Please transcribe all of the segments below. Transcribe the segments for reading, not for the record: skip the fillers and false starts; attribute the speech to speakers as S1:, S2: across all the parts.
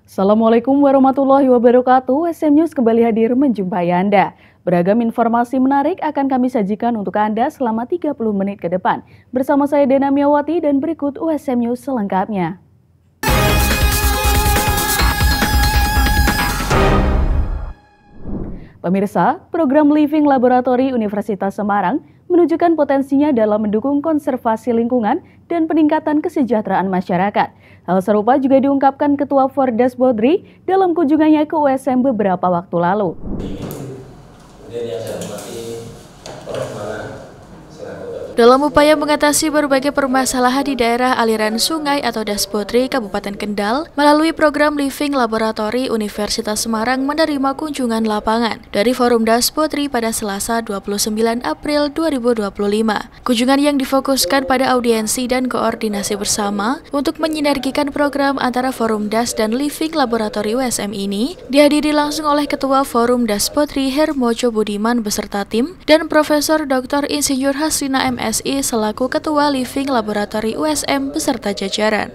S1: Assalamualaikum warahmatullahi wabarakatuh. SM News kembali hadir menjumpai Anda. Beragam informasi menarik akan kami sajikan untuk Anda selama 30 menit ke depan. Bersama saya Dena Miawati dan berikut USM News selengkapnya. Pemirsa, program Living Laboratory Universitas Semarang menunjukkan potensinya dalam mendukung konservasi lingkungan dan peningkatan kesejahteraan masyarakat. Hal serupa juga diungkapkan Ketua Fordas Bodri dalam kunjungannya ke USM beberapa waktu lalu. Dalam upaya mengatasi berbagai permasalahan di daerah aliran sungai atau Dasbodri Kabupaten Kendal, melalui program Living Laboratory Universitas Semarang menerima kunjungan lapangan dari Forum Dasbodri pada Selasa 29 April 2025. Kunjungan yang difokuskan pada audiensi dan koordinasi bersama untuk menyinergikan program antara Forum Das dan Living Laboratory USM ini dihadiri langsung oleh Ketua Forum Dasbodri Hermojo Budiman beserta tim dan Profesor Dr. Insinyur Haslina MSI selaku Ketua Living Laboratory USM beserta jajaran.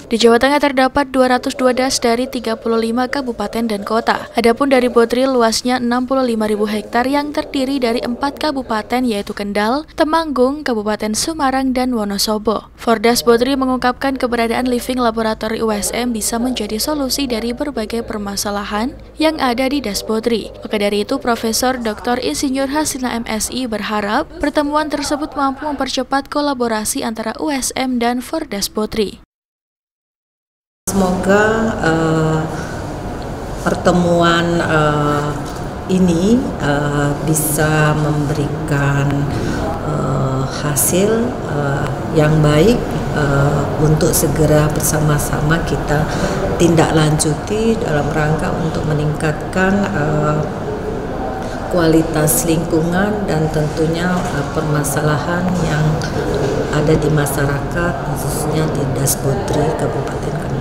S1: Di Jawa Tengah terdapat 202 das dari 35 kabupaten dan kota. Adapun dari Bodri luasnya 65.000 hektar yang terdiri dari 4 kabupaten yaitu Kendal, Temanggung, Kabupaten Semarang, dan Wonosobo. Fordas Bodri mengungkapkan keberadaan Living Laboratory USM bisa menjadi solusi dari berbagai permasalahan yang ada di Dasbodri. Maka dari itu, Profesor Dr. Insinyur Haslina MSI berharap pertemuan tersebut mampu mempercepat kolaborasi antara USM dan Fordas Bodri.
S2: Semoga pertemuan ini bisa memberikan hasil yang baik untuk segera bersama-sama kita tindak lanjuti dalam rangka untuk meningkatkan kualitas lingkungan dan tentunya permasalahan yang ada di masyarakat khususnya di Dasbodri Kabupaten Kendal.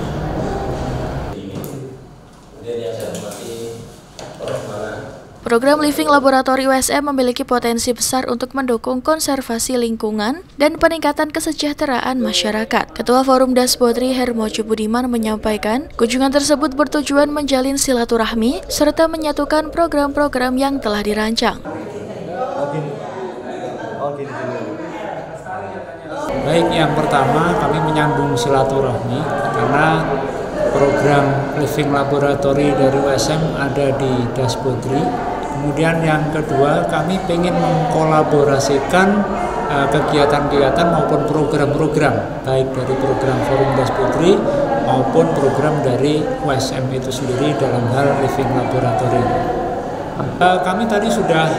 S1: Program Living Laboratory USM memiliki potensi besar untuk mendukung konservasi lingkungan dan peningkatan kesejahteraan masyarakat. Ketua Forum Dasbodri Hermojo Budiman menyampaikan, kunjungan tersebut bertujuan menjalin silaturahmi serta menyatukan program-program yang telah dirancang.
S3: Baik, yang pertama kami menyambung silaturahmi karena program Living Laboratory dari USM ada di Dasbodri. Kemudian yang kedua, kami ingin mengkolaborasikan kegiatan-kegiatan maupun program-program, baik dari program Forum Dasbodri maupun program dari USM itu sendiri dalam hal Living Laboratory. Kami tadi sudah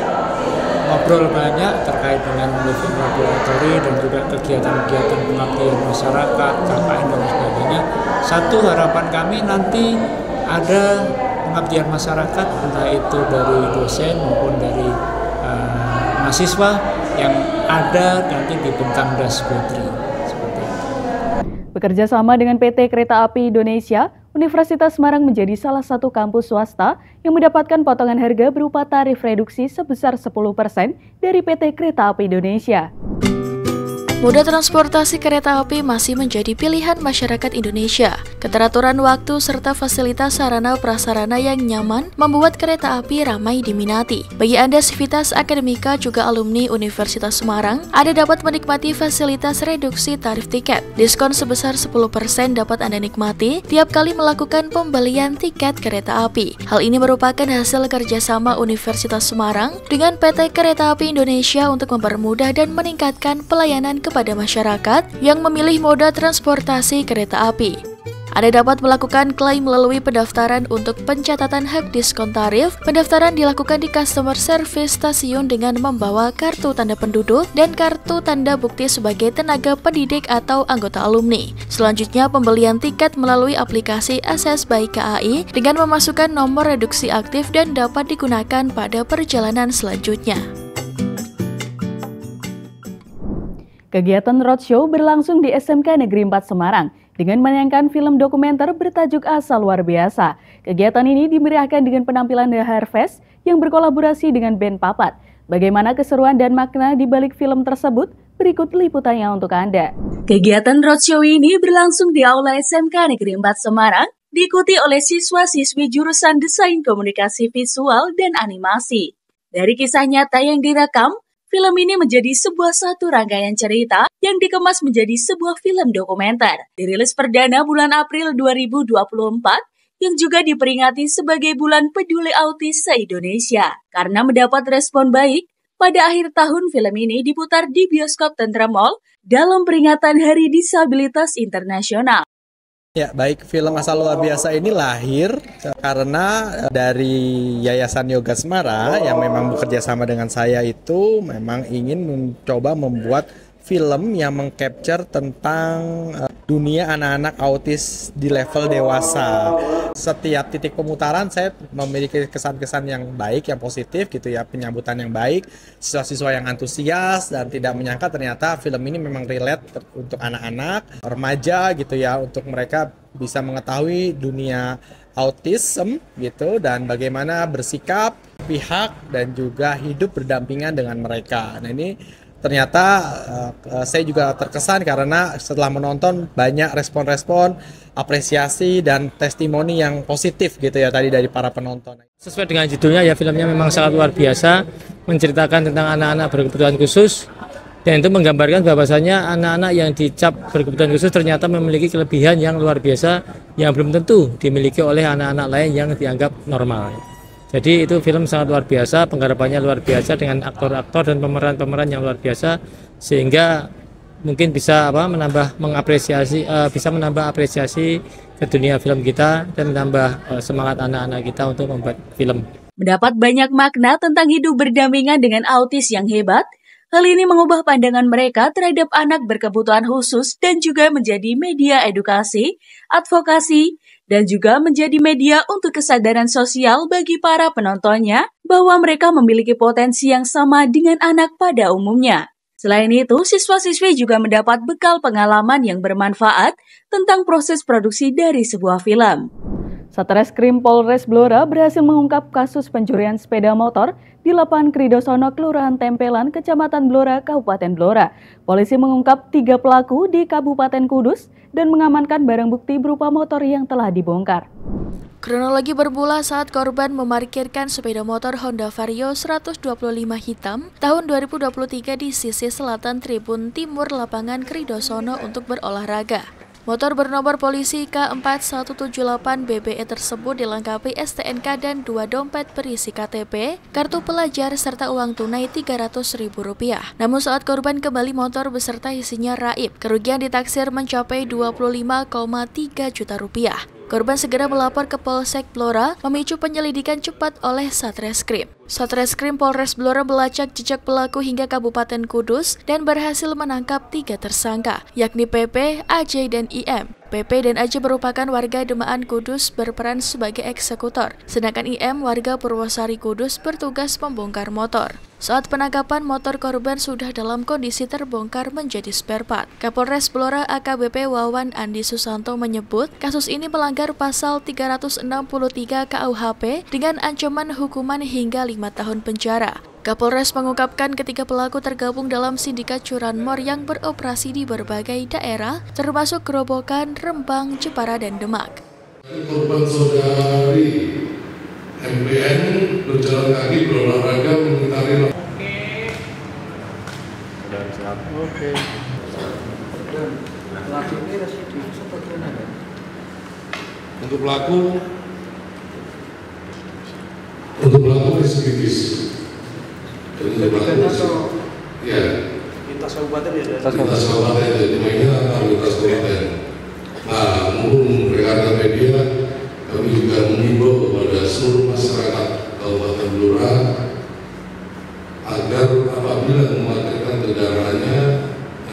S3: ngobrol banyak terkait dengan Living Laboratory dan juga kegiatan-kegiatan pengabdian masyarakat, KKN dan sebagainya. Satu harapan kami nanti ada pengabdian masyarakat, entah itu dari dosen maupun dari mahasiswa yang ada nanti di bentang Dasbodri.
S1: Bekerja sama dengan PT Kereta Api Indonesia, Universitas Semarang menjadi salah satu kampus swasta yang mendapatkan potongan harga berupa tarif reduksi sebesar 10% dari PT Kereta Api Indonesia. Moda transportasi kereta api masih menjadi pilihan masyarakat Indonesia. Keteraturan waktu serta fasilitas sarana prasarana yang nyaman membuat kereta api ramai diminati. Bagi Anda sivitas akademika juga alumni Universitas Semarang, Anda dapat menikmati fasilitas reduksi tarif tiket. Diskon sebesar 10% dapat Anda nikmati tiap kali melakukan pembelian tiket kereta api. Hal ini merupakan hasil kerjasama Universitas Semarang dengan PT Kereta Api Indonesia untuk mempermudah dan meningkatkan pelayanan kepada masyarakat yang memilih moda transportasi kereta api. Anda dapat melakukan klaim melalui pendaftaran untuk pencatatan hak diskon tarif. Pendaftaran dilakukan di customer service stasiun dengan membawa kartu tanda penduduk dan kartu tanda bukti sebagai tenaga pendidik atau anggota alumni. Selanjutnya, pembelian tiket melalui aplikasi Akses by KAI dengan memasukkan nomor reduksi aktif dan dapat digunakan pada perjalanan selanjutnya. Kegiatan roadshow berlangsung di SMK Negeri 4 Semarang dengan menayangkan film dokumenter bertajuk Asa Luar Biasa. Kegiatan ini dimeriahkan dengan penampilan The Harvest yang berkolaborasi dengan band Papat. Bagaimana keseruan dan makna di balik film tersebut? Berikut liputannya untuk Anda.
S4: Kegiatan roadshow ini berlangsung di Aula SMK Negeri 4 Semarang, diikuti oleh siswa-siswi jurusan Desain Komunikasi Visual dan Animasi. Dari kisah nyata yang direkam, film ini menjadi sebuah satu rangkaian cerita yang dikemas menjadi sebuah film dokumenter. Dirilis perdana bulan April 2024, yang juga diperingati sebagai Bulan Peduli Autis se-Indonesia. Karena mendapat respon baik, pada akhir tahun film ini diputar di bioskop Tentrem Mall dalam peringatan Hari Disabilitas Internasional.
S5: Ya, baik, film Asal Luar Biasa ini lahir karena dari Yayasan Yoga Semara yang memang bekerja sama dengan saya itu memang ingin mencoba membuat film yang mengcapture tentang dunia anak-anak autis di level dewasa. Setiap titik pemutaran saya memiliki kesan-kesan yang baik, yang positif gitu ya, penyambutan yang baik, siswa-siswa yang antusias dan tidak menyangka ternyata film ini memang relate untuk anak-anak, remaja gitu ya, untuk mereka bisa mengetahui dunia autism gitu dan bagaimana bersikap, pihak dan juga hidup berdampingan dengan mereka. Nah ini ternyata saya juga terkesan karena setelah menonton banyak respon-respon, apresiasi dan testimoni yang positif gitu ya tadi dari para penonton.
S6: Sesuai dengan judulnya ya, filmnya memang sangat luar biasa, menceritakan tentang anak-anak berkebutuhan khusus dan itu menggambarkan bahwasanya anak-anak yang dicap berkebutuhan khusus ternyata memiliki kelebihan yang luar biasa yang belum tentu dimiliki oleh anak-anak lain yang dianggap normal. Jadi itu film sangat luar biasa, penggarapannya luar biasa dengan aktor-aktor dan pemeran-pemeran yang luar biasa sehingga mungkin bisa menambah apresiasi ke dunia film kita dan menambah semangat anak-anak kita untuk membuat film.
S4: Mendapat banyak makna tentang hidup berdampingan dengan autis yang hebat, hal ini mengubah pandangan mereka terhadap anak berkebutuhan khusus dan juga menjadi media edukasi, advokasi, dan juga menjadi media untuk kesadaran sosial bagi para penontonnya bahwa mereka memiliki potensi yang sama dengan anak pada umumnya. Selain itu, siswa-siswi juga mendapat bekal pengalaman yang bermanfaat tentang proses produksi dari sebuah film.
S1: Satreskrim Polres Blora berhasil mengungkap kasus pencurian sepeda motor di lapangan Kridosono, Kelurahan Tempelan, Kecamatan Blora, Kabupaten Blora. Polisi mengungkap 3 pelaku di Kabupaten Kudus dan mengamankan barang bukti berupa motor yang telah dibongkar.
S7: Kronologi bermula saat korban memarkirkan sepeda motor Honda Vario 125 hitam tahun 2023 di sisi selatan Tribun Timur lapangan Kridosono untuk berolahraga. Motor bernomor polisi K4178BBE tersebut dilengkapi STNK dan 2 dompet berisi KTP, kartu pelajar, serta uang tunai Rp300.000. Namun saat korban kembali motor beserta isinya raib, kerugian ditaksir mencapai Rp25,3 juta. Korban segera melapor ke Polsek Blora, memicu penyelidikan cepat oleh Satreskrim. Satreskrim Polres Blora melacak jejak pelaku hingga Kabupaten Kudus dan berhasil menangkap 3 tersangka, yakni PP, AJ, dan IM. PP dan AJ merupakan warga Demaan Kudus berperan sebagai eksekutor, sedangkan IM warga Purwosari Kudus bertugas membongkar motor. Saat penangkapan, motor korban sudah dalam kondisi terbongkar menjadi spare part. Kapolres Blora AKBP Wawan Andi Susanto menyebut kasus ini melanggar pasal 363 KUHP dengan ancaman hukuman hingga 5 tahun penjara. Kapolres mengungkapkan ketiga pelaku tergabung dalam sindikat curanmor yang beroperasi di berbagai daerah, termasuk Gerobokan, Rembang, Jepara, dan Demak.
S8: Korban saudari MPN berjalan kaki berolahraga mengitari. Untuk pelaku residivis. Ya. Lintas kabupaten ya. Lintas kabupaten jadi mainnya lintas kabupaten. Nah, mumpung rekan media, kami juga mengimbau kepada seluruh masyarakat Kabupaten Blora agar apabila memarkirkan kendaraannya,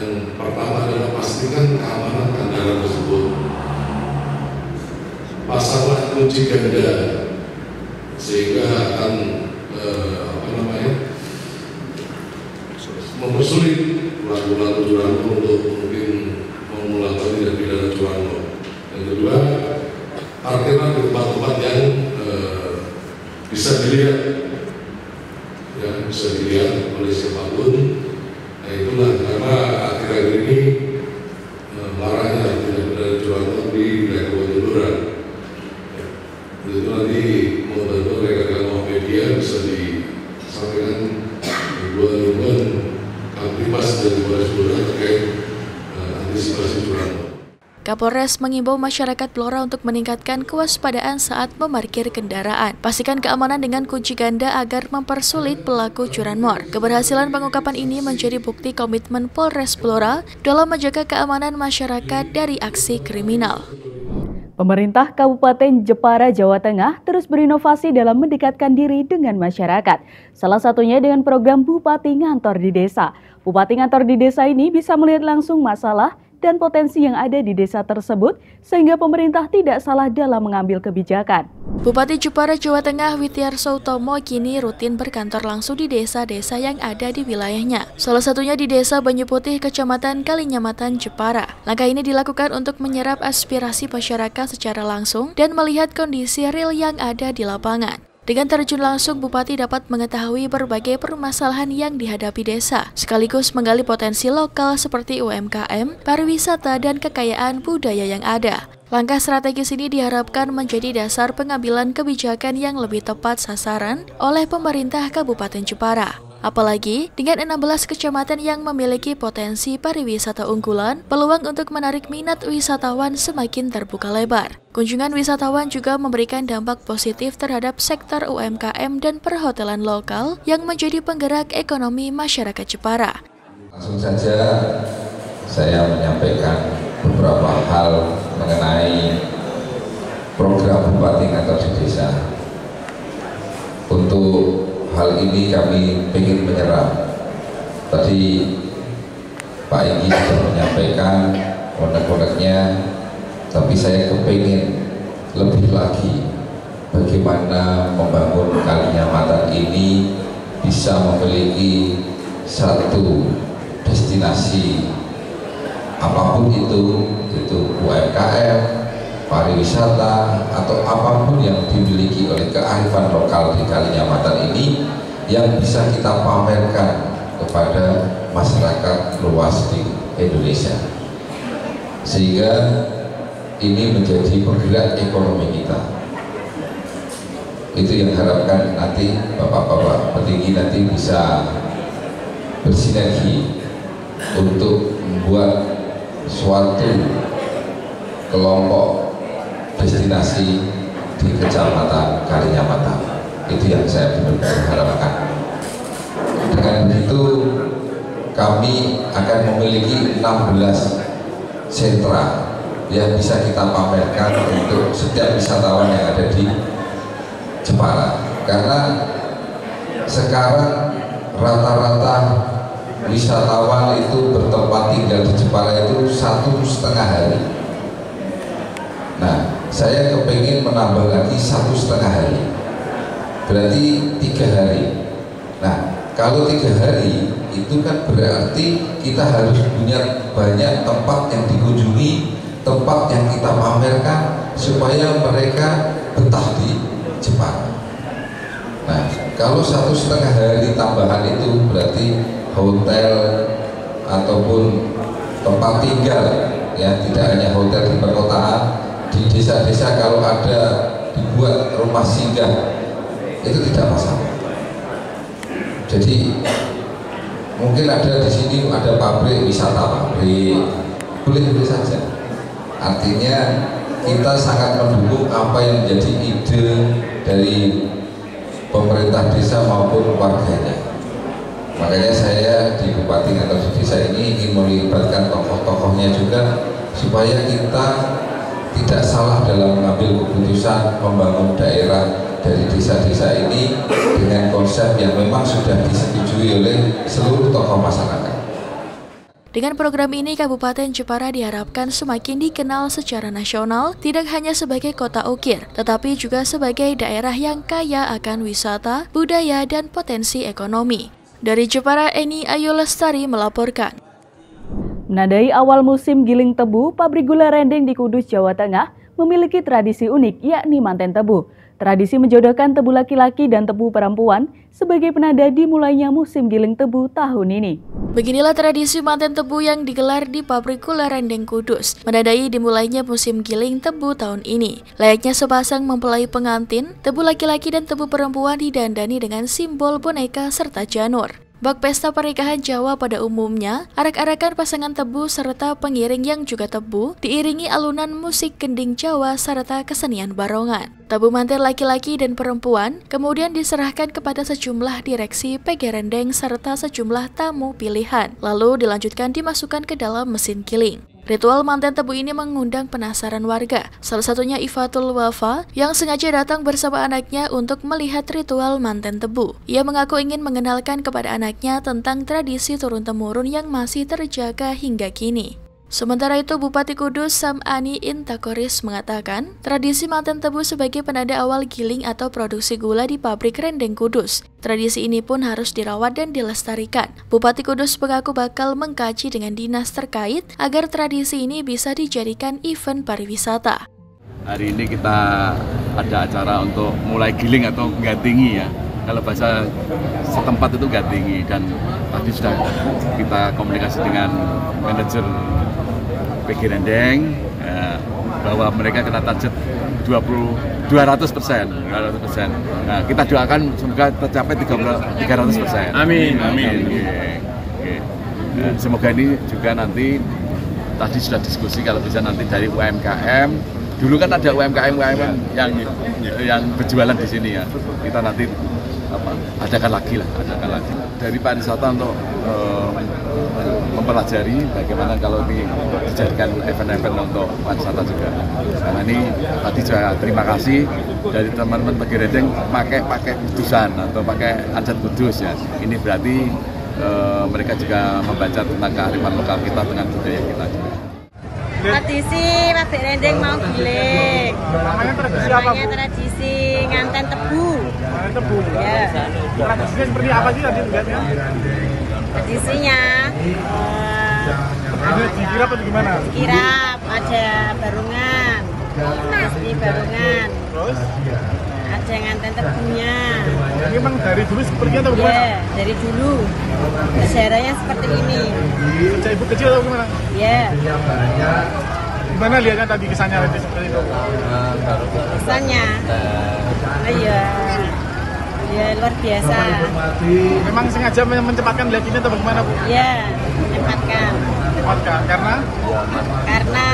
S8: yang pertama adalah pastikan keamanan kendaraan tersebut. Pasanglah kunci ganda sehingga akan mempersulit pelaku-pelaku curanmor untuk mungkin mengulang tindak pidana curanmor. Yang kedua, parkirlah di tempat-tempat yang bisa dilihat, ya, bisa dilihat oleh siapapun. Nah itulah karena akhir-akhir ini maraknya tidak benar curanmor di wilayah Kebun. Itu nanti membantu rekan-rekan media bisa disampaikan ribuan Kamtimas dari Polres Blora terkait antisipasi curanmor.
S7: Kapolres mengimbau masyarakat Blora untuk meningkatkan kewaspadaan saat memarkir kendaraan. Pastikan keamanan dengan kunci ganda agar mempersulit pelaku curanmor. Keberhasilan pengungkapan ini menjadi bukti komitmen Polres Blora dalam menjaga keamanan masyarakat dari aksi kriminal.
S1: Pemerintah Kabupaten Jepara, Jawa Tengah terus berinovasi dalam mendekatkan diri dengan masyarakat. Salah satunya dengan program Bupati Ngantor di Desa. Bupati Ngantor di Desa ini bisa melihat langsung masalah dan potensi yang ada di desa tersebut sehingga pemerintah tidak salah dalam mengambil kebijakan.
S7: Bupati Jepara, Jawa Tengah, Wityarso Utomo kini rutin berkantor langsung di desa-desa yang ada di wilayahnya. Salah satunya di Desa Banyu Putih, Kecamatan Kalinyamatan, Jepara. Langkah ini dilakukan untuk menyerap aspirasi masyarakat secara langsung dan melihat kondisi real yang ada di lapangan. Dengan terjun langsung, Bupati dapat mengetahui berbagai permasalahan yang dihadapi desa, sekaligus menggali potensi lokal seperti UMKM, pariwisata, dan kekayaan budaya yang ada. Langkah strategis ini diharapkan menjadi dasar pengambilan kebijakan yang lebih tepat sasaran oleh pemerintah Kabupaten Jepara. Apalagi, dengan 16 kecamatan yang memiliki potensi pariwisata unggulan, peluang untuk menarik minat wisatawan semakin terbuka lebar. Kunjungan wisatawan juga memberikan dampak positif terhadap sektor UMKM dan perhotelan lokal yang menjadi penggerak ekonomi masyarakat Jepara.
S9: Langsung saja saya menyampaikan beberapa hal mengenai program Bupati Ngantor di Desa. Untuk hal ini kami ingin menyerap. Tadi Pak Inggi sudah menyampaikan unek-uneknya, tapi saya kepingin lebih lagi bagaimana membangun Kalinyamatan ini bisa memiliki satu destinasi apapun itu UMKM, pariwisata, atau apapun yang dimiliki oleh kearifan lokal di Kalinyamatan ini yang bisa kita pamerkan kepada masyarakat luas di Indonesia, sehingga ini menjadi penggerak ekonomi kita. Itu yang harapkan nanti Bapak-bapak petinggi nanti bisa bersinergi untuk membuat suatu kelompok destinasi di Kecamatan Kalinyamatan. Itu yang saya benar-benar harapkan. Dengan begitu kami akan memiliki 16 sentra yang bisa kita pamerkan untuk setiap wisatawan yang ada di Jepara. Karena sekarang rata-rata wisatawan itu bertempat tinggal di Jepara itu 1,5 hari. Nah, saya kepingin menambah lagi 1,5 hari, berarti 3 hari. Nah, kalau 3 hari itu kan berarti kita harus punya banyak tempat yang dikunjungi, tempat yang kita pamerkan supaya mereka betah di Jepara. Nah, kalau 1,5 hari tambahan itu berarti hotel ataupun tempat tinggal, ya, tidak hanya hotel di perkotaan, di desa-desa kalau ada dibuat rumah singgah itu tidak masalah. Jadi mungkin ada di sini ada pabrik, wisata pabrik, boleh saja. Artinya kita sangat mendukung apa yang menjadi ide dari pemerintah desa maupun warganya. Makanya saya di Bupati Ngantor di Desa ini ingin melibatkan tokoh-tokohnya juga supaya kita tidak salah dalam mengambil keputusan membangun daerah dari desa-desa ini dengan konsep yang memang sudah disetujui oleh seluruh tokoh masyarakat.
S7: Dengan program ini, Kabupaten Jepara diharapkan semakin dikenal secara nasional, tidak hanya sebagai kota ukir, tetapi juga sebagai daerah yang kaya akan wisata, budaya, dan potensi ekonomi. Dari Jepara, Eni Ayu Lestari melaporkan.
S1: Menandai awal musim giling tebu, pabrik gula Rendeng di Kudus, Jawa Tengah memiliki tradisi unik, yakni manten tebu. Tradisi menjodohkan tebu laki-laki dan tebu perempuan sebagai penanda dimulainya musim giling tebu tahun ini.
S7: Beginilah tradisi manten tebu yang digelar di pabrik gula Rendeng Kudus, menandai dimulainya musim giling tebu tahun ini. Layaknya sepasang mempelai pengantin, tebu laki-laki dan tebu perempuan didandani dengan simbol boneka serta janur. Bak pesta pernikahan Jawa pada umumnya, arak-arakan pasangan tebu serta pengiring yang juga tebu diiringi alunan musik gending Jawa serta kesenian barongan. Tebu manten laki-laki dan perempuan kemudian diserahkan kepada sejumlah direksi PG Rendeng serta sejumlah tamu pilihan, lalu dilanjutkan dimasukkan ke dalam mesin giling. Ritual manten tebu ini mengundang penasaran warga, salah satunya Ifatul Wafa yang sengaja datang bersama anaknya untuk melihat ritual manten tebu. Ia mengaku ingin mengenalkan kepada anaknya tentang tradisi turun-temurun yang masih terjaga hingga kini. Sementara itu, Bupati Kudus Sam'ani Intakoris mengatakan, tradisi manten tebu sebagai penanda awal giling atau produksi gula di pabrik Rendeng Kudus. Tradisi ini pun harus dirawat dan dilestarikan. Bupati Kudus mengaku bakal mengkaji dengan dinas terkait agar tradisi ini bisa dijadikan event pariwisata.
S10: Hari ini kita ada acara untuk mulai giling atau gatingi ya. Kalau bahasa setempat itu gatingi, dan tadi sudah kita komunikasi dengan manajer PG Rendeng bahwa mereka kena target 200%. Nah, kita doakan semoga tercapai 300%.
S11: Amin.
S10: Oke. Semoga ini juga nanti tadi sudah diskusi kalau bisa nanti dari UMKM. Dulu kan ada UMKM yang berjualan di sini ya. Kita nanti adakan lagi dari pariwisata untuk mempelajari bagaimana kalau ini dijadikan event-event untuk pariwisata juga. Karena ini tadi saya terima kasih dari teman-teman PG Rendeng pakai kudusan atau pakai adat kudus ya. Ini berarti mereka juga membaca tentang kearifan lokal kita dengan budaya kita juga.
S12: Tradisi pabrik Rendeng mau giling.
S11: Namanya tradisi apa, Bu?
S12: Tradisi nganten tebu.
S11: Nganten tebu.
S12: Ya.
S11: Tradisinya seperti apa sih tadi lihatnya?
S12: Tradisinya
S11: dikirap atau gimana?
S12: Dikirap, ada barungan. Resmi barungan.
S11: Terus?
S12: Ada nganten tebunya.
S11: Ini memang dari dulu seperti itu atau gimana?
S12: Iya, dari dulu. Sejarahnya seperti ini.
S11: Sejak ibu kecil atau gimana?
S12: Iya.
S11: Gimana lihatnya tadi kesannya tadi seperti itu?
S12: Kesannya? Ya luar biasa.
S11: Memang sengaja mencepatkan lihat ini atau bagaimana, Bu?
S12: Iya, mencepatkan.
S11: Mencepatkan, karena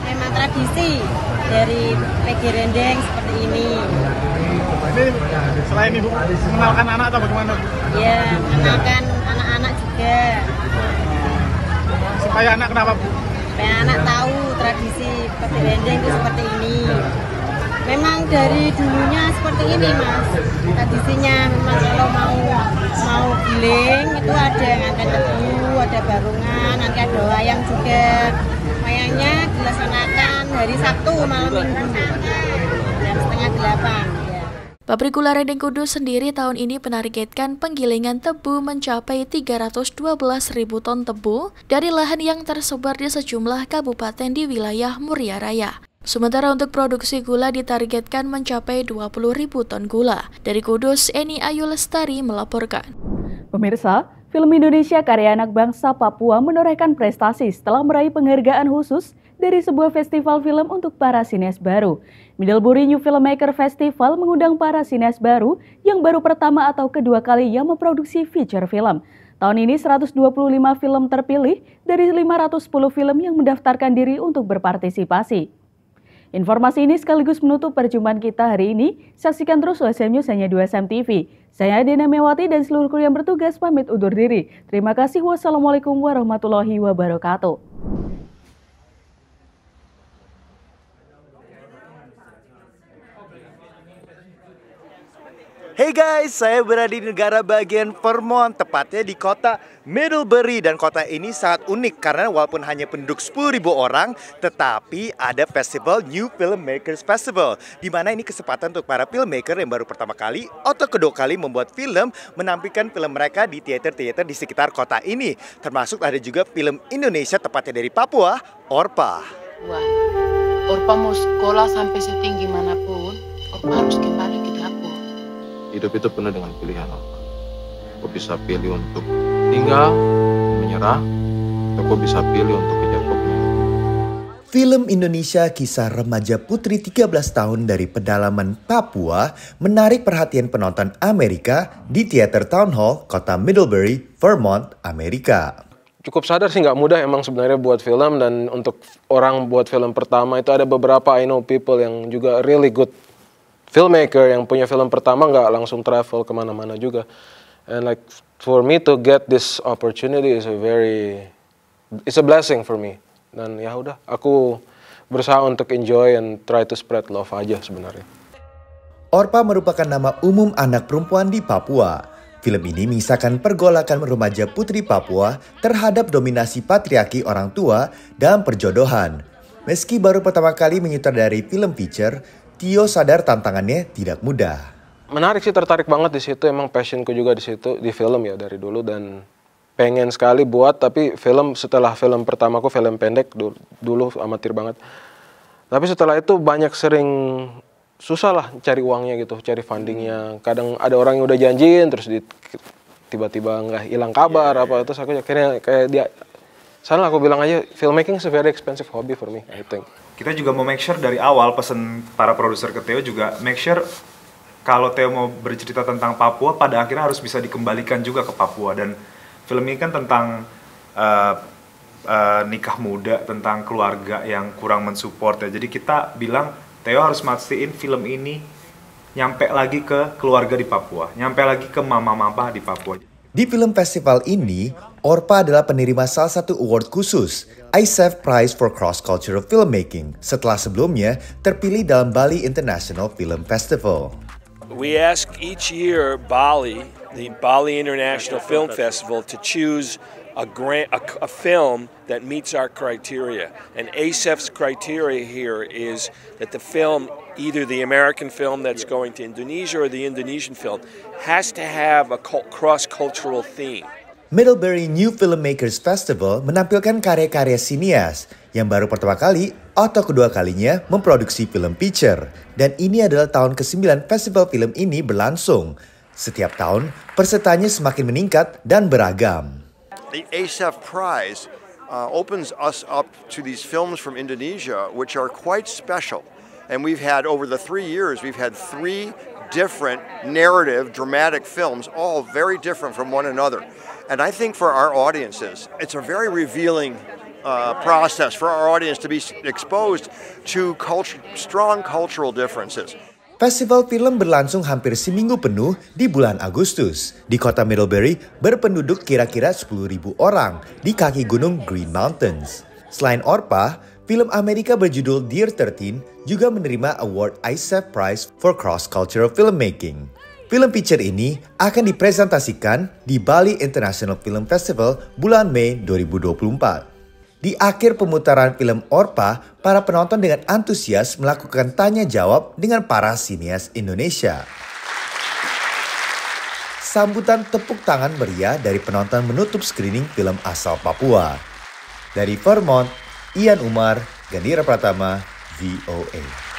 S12: memang tradisi dari PG Rendeng seperti ini.
S11: Ini selain Ibu mengenalkan anak atau bagaimana, Bu?
S12: Iya, mengenalkan anak-anak juga.
S11: Supaya anak kenapa, Bu?
S12: Supaya anak tahu tradisi PG Rendeng itu seperti ini. Memang dari dulunya seperti ini, Mas. Tradisinya memang kalau mau giling itu ada nganten tebu, ada barungan, nanti ada wayang juga. Wayangnya dilaksanakan hari Sabtu malam Minggu jam 7:30.
S7: Pabrik gula Rendeng Kudus sendiri tahun ini menargetkan penggilingan tebu mencapai 312.000 ton tebu dari lahan yang tersebar di sejumlah kabupaten di wilayah Muria Raya. Sementara untuk produksi gula ditargetkan mencapai 20.000 ton gula. Dari Kudus, Eni Ayu Lestari melaporkan.
S1: Pemirsa, film Indonesia karya anak bangsa Papua menorehkan prestasi setelah meraih penghargaan khusus dari sebuah festival film untuk para sinias baru. Middlebury New Filmmaker Festival mengundang para sinias baru yang baru pertama atau kedua kali yang memproduksi feature film. Tahun ini 125 film terpilih dari 510 film yang mendaftarkan diri untuk berpartisipasi. Informasi ini sekaligus menutup perjumpaan kita hari ini. Saksikan terus USM News hanya di USM TV. Saya Dena Mewati dan seluruh kru yang bertugas pamit undur diri. Terima kasih. Wassalamualaikum warahmatullahi wabarakatuh.
S13: Hey guys, saya berada di negara bagian Vermont, tepatnya di kota Middlebury. Dan kota ini sangat unik karena walaupun hanya penduduk 10.000 orang, tetapi ada festival New Filmmakers Festival, di mana ini kesempatan untuk para filmmaker yang baru pertama kali atau kedua kali membuat film, menampilkan film mereka di teater-teater di sekitar kota ini. Termasuk ada juga film Indonesia, tepatnya dari Papua, Orpa.
S14: Wah, Orpa mau sekolah sampai setinggi manapun, harus kembali ke dapur.
S15: Hidup itu penuh dengan pilihan. Kau bisa pilih untuk tinggal, menyerah, atau kau bisa pilih untuk kejar kebenaran.
S13: Film Indonesia kisah remaja putri 13 tahun dari pedalaman Papua menarik perhatian penonton Amerika di Theater Town Hall, kota Middlebury, Vermont, Amerika.
S15: Cukup sadar sih nggak mudah emang sebenarnya buat film, dan untuk orang buat film pertama itu ada beberapa I know people yang juga really good filmmaker yang punya film pertama nggak langsung travel kemana-mana juga. And like for me to get this opportunity is it's a blessing for me. Dan ya udah, aku berusaha untuk enjoy and try to spread love aja sebenarnya.
S13: Orpa merupakan nama umum anak perempuan di Papua. Film ini mengisahkan pergolakan remaja putri Papua terhadap dominasi patriarki orang tua dalam perjodohan. Meski baru pertama kali menyutradari film feature, Tio sadar tantangannya tidak mudah.
S15: Menarik sih, tertarik banget di situ. Emang passionku juga di situ, di film ya dari dulu, dan pengen sekali buat, tapi setelah film pertamaku film pendek dulu amatir banget. Tapi setelah itu banyak sering susah lah cari uangnya gitu, cari fundingnya. Kadang ada orang yang udah janjiin terus tiba-tiba nggak hilang kabar apa, terus aku akhirnya kayak dia. Salah aku bilang aja, filmmaking is a very expensive hobby for me, I think.
S16: Kita juga mau make sure dari awal, pesen para produser ke Theo juga make sure kalau Theo mau bercerita tentang Papua, pada akhirnya harus bisa dikembalikan juga ke Papua. Dan film ini kan tentang nikah muda, tentang keluarga yang kurang mensupport ya. Jadi kita bilang Theo harus mastiin film ini nyampe lagi ke keluarga di Papua, nyampe lagi ke mama-mama di Papua.
S13: Di film festival ini, Orpa adalah penerima salah satu award khusus, ISEF Prize for Cross-Cultural Filmmaking, setelah sebelumnya terpilih dalam Bali International Film Festival.
S17: We ask each year the Bali International Film Festival to choose a film that meets our criteria. And ASEF's criteria here is that the film, either the American film that's going to Indonesia or the Indonesian film, has to have a cross-cultural theme.
S13: Middlebury New Filmmakers Festival menampilkan karya-karya sinias yang baru pertama kali atau kedua kalinya memproduksi film feature. Dan ini adalah tahun ke-9 festival film ini berlangsung. Setiap tahun, pesertanya semakin meningkat dan beragam.
S18: The ASEF Prize opens us up to these films from Indonesia, which are quite special. And we've had, over the 3 years, we've had 3 different narrative, dramatic films, all very different from one another. And I think for our audiences, it's a very revealing process for our audience to be exposed to strong cultural differences.
S13: Festival film berlangsung hampir seminggu penuh di bulan Agustus. Di kota Middlebury berpenduduk kira-kira 10.000 orang di kaki gunung Green Mountains. Selain Orpa, film Amerika berjudul Dear 13 juga menerima Award ISEF Prize for Cross-Cultural Filmmaking. Film feature ini akan dipresentasikan di Bali International Film Festival bulan Mei 2024. Di akhir pemutaran film Orpa, para penonton dengan antusias melakukan tanya jawab dengan para sinias Indonesia. Sambutan tepuk tangan meriah dari penonton menutup screening film asal Papua. Dari Vermont, Ian Umar, Gandhira Pratama, VOA.